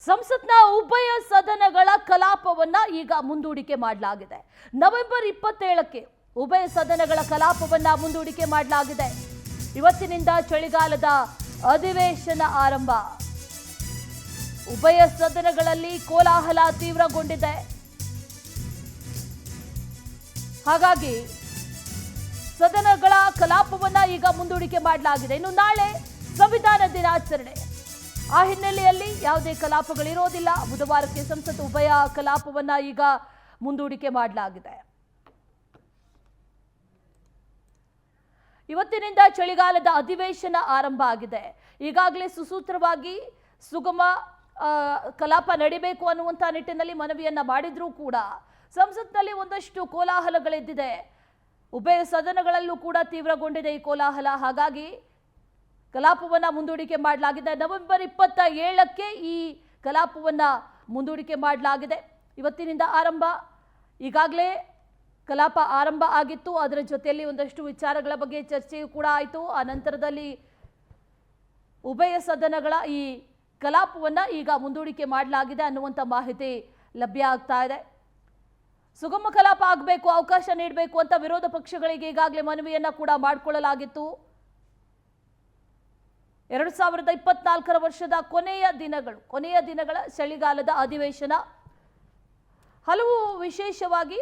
ಸಂಸತ್ನ ಉಭಯ ಸದನಗಳ ಕಲಾಪವನ್ನ ಈಗ ಮುಂದೂಡಿಕೆ ಮಾಡಲಾಗಿದೆ. ನವೆಂಬರ್ 27ಕ್ಕೆ ಉಭಯ ಸದನಗಳ ಕಲಾಪವನ್ನ ಮುಂದೂಡಿಕೆ ಮಾಡಲಾಗಿದೆ. ಇವತ್ತಿನಿಂದ ಚಳಿಗಾಲದ ಅಧಿವೇಶನ ಆರಂಭ. ಉಭಯ ಸದನಗಳಲ್ಲಿ ಕೋಲಾಹಲ ತೀವ್ರಗೊಂಡಿದೆ. ಹಾಗಾಗಿ ಸದನಗಳ ಕಲಾಪವನ್ನ ಈಗ ಮುಂದೂಡಿಕೆ ಮಾಡಲಾಗಿದೆ. ಇನ್ನು ನಾಳೆ ಸಂವಿಧಾನ ದಿನಾಚರಣೆ. ಆ ಹಿನ್ನೆಲೆಯಲ್ಲಿ ಯಾವುದೇ ಕಲಾಪಗಳಿರೋದಿಲ್ಲ. ಬುಧವಾರಕ್ಕೆ ಸಂಸತ್ ಉಭಯ ಕಲಾಪವನ್ನ ಈಗ ಮುಂದೂಡಿಕೆ ಮಾಡಲಾಗಿದೆ. ಇವತ್ತಿನಿಂದ ಚಳಿಗಾಲದ ಅಧಿವೇಶನ ಆರಂಭ ಆಗಿದೆ. ಈಗಾಗಲೇ ಸುಸೂತ್ರವಾಗಿ ಸುಗಮ ಕಲಾಪ ನಡೀಬೇಕು ಅನ್ನುವಂಥ ನಿಟ್ಟಿನಲ್ಲಿ ಮನವಿಯನ್ನ ಮಾಡಿದ್ರೂ ಕೂಡ ಸಂಸತ್ನಲ್ಲಿ ಒಂದಷ್ಟು ಕೋಲಾಹಲಗಳೆದ್ದಿದೆ. ಉಭಯ ಸದನಗಳಲ್ಲೂ ಕೂಡ ತೀವ್ರಗೊಂಡಿದೆ ಈ ಕೋಲಾಹಲ. ಹಾಗಾಗಿ ಕಲಾಪವನ್ನ ಮುಂದೂಡಿಕೆ ಮಾಡಲಾಗಿದೆ. ನವೆಂಬರ್ 27ಕ್ಕೆ ಈ ಕಲಾಪವನ್ನ ಮುಂದೂಡಿಕೆ ಮಾಡಲಾಗಿದೆ. ಇವತ್ತಿನಿಂದ ಆರಂಭ. ಈಗಾಗಲೇ ಕಲಾಪ ಆರಂಭ ಆಗಿತ್ತು. ಅದರ ಜೊತೆಯಲ್ಲಿ ಒಂದಷ್ಟು ವಿಚಾರಗಳ ಬಗ್ಗೆ ಚರ್ಚೆಯೂ ಕೂಡ ಆಯಿತು. ಆ ನಂತರದಲ್ಲಿ ಉಭಯ ಸದನಗಳ ಈ ಕಲಾಪವನ್ನ ಈಗ ಮುಂದೂಡಿಕೆ ಮಾಡಲಾಗಿದೆ ಅನ್ನುವಂಥ ಮಾಹಿತಿ ಲಭ್ಯ ಆಗ್ತಾ ಇದೆ. ಸುಗಮ ಕಲಾಪ ಆಗಬೇಕು, ಅವಕಾಶ ನೀಡಬೇಕು ಅಂತ ವಿರೋಧ ಪಕ್ಷಗಳಿಗೆ ಈಗಾಗಲೇ ಮನವಿಯನ್ನ ಕೂಡ ಮಾಡಿಕೊಳ್ಳಲಾಗಿತ್ತು. 2024ರ ವರ್ಷದ ಕೊನೆಯ ದಿನಗಳ ಚಳಿಗಾಲದ ಅಧಿವೇಶನ. ಹಲವು ವಿಶೇಷವಾಗಿ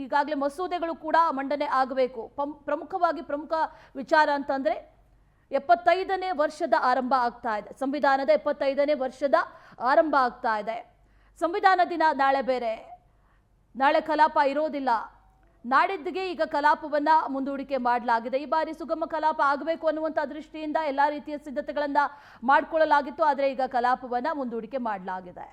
ಈಗಾಗಲೇ ಮಸೂದೆಗಳು ಕೂಡ ಮಂಡನೆ ಆಗಬೇಕು. ಪ್ರಮುಖ ವಿಚಾರ ಅಂತಂದ್ರೆ 75ನೇ ವರ್ಷದ ಆರಂಭ ಆಗ್ತಾ ಇದೆ. ಸಂವಿಧಾನದ 75ನೇ ವರ್ಷದ ಆರಂಭ ಆಗ್ತಾ ಇದೆ. ಸಂವಿಧಾನ ದಿನ ನಾಳೆ ಬೇರೆ. ನಾಳೆ ಕಲಾಪ ಇರೋದಿಲ್ಲ. ನಾಡಿದ್ದಿಗೆ ಈಗ ಕಲಾಪವನ್ನ ಮುಂದೂಡಿಕೆ ಮಾಡಲಾಗಿದೆ. ಈ ಬಾರಿ ಸುಗಮ ಕಲಾಪ ಆಗಬೇಕು ಅನ್ನುವಂಥ ದೃಷ್ಟಿಯಿಂದ ಎಲ್ಲಾ ರೀತಿಯ ಸಿದ್ಧತೆಗಳನ್ನ ಮಾಡಿಕೊಳ್ಳಲಾಗಿತ್ತು. ಆದರೆ ಈಗ ಕಲಾಪವನ್ನ ಮುಂದೂಡಿಕೆ ಮಾಡಲಾಗಿದೆ.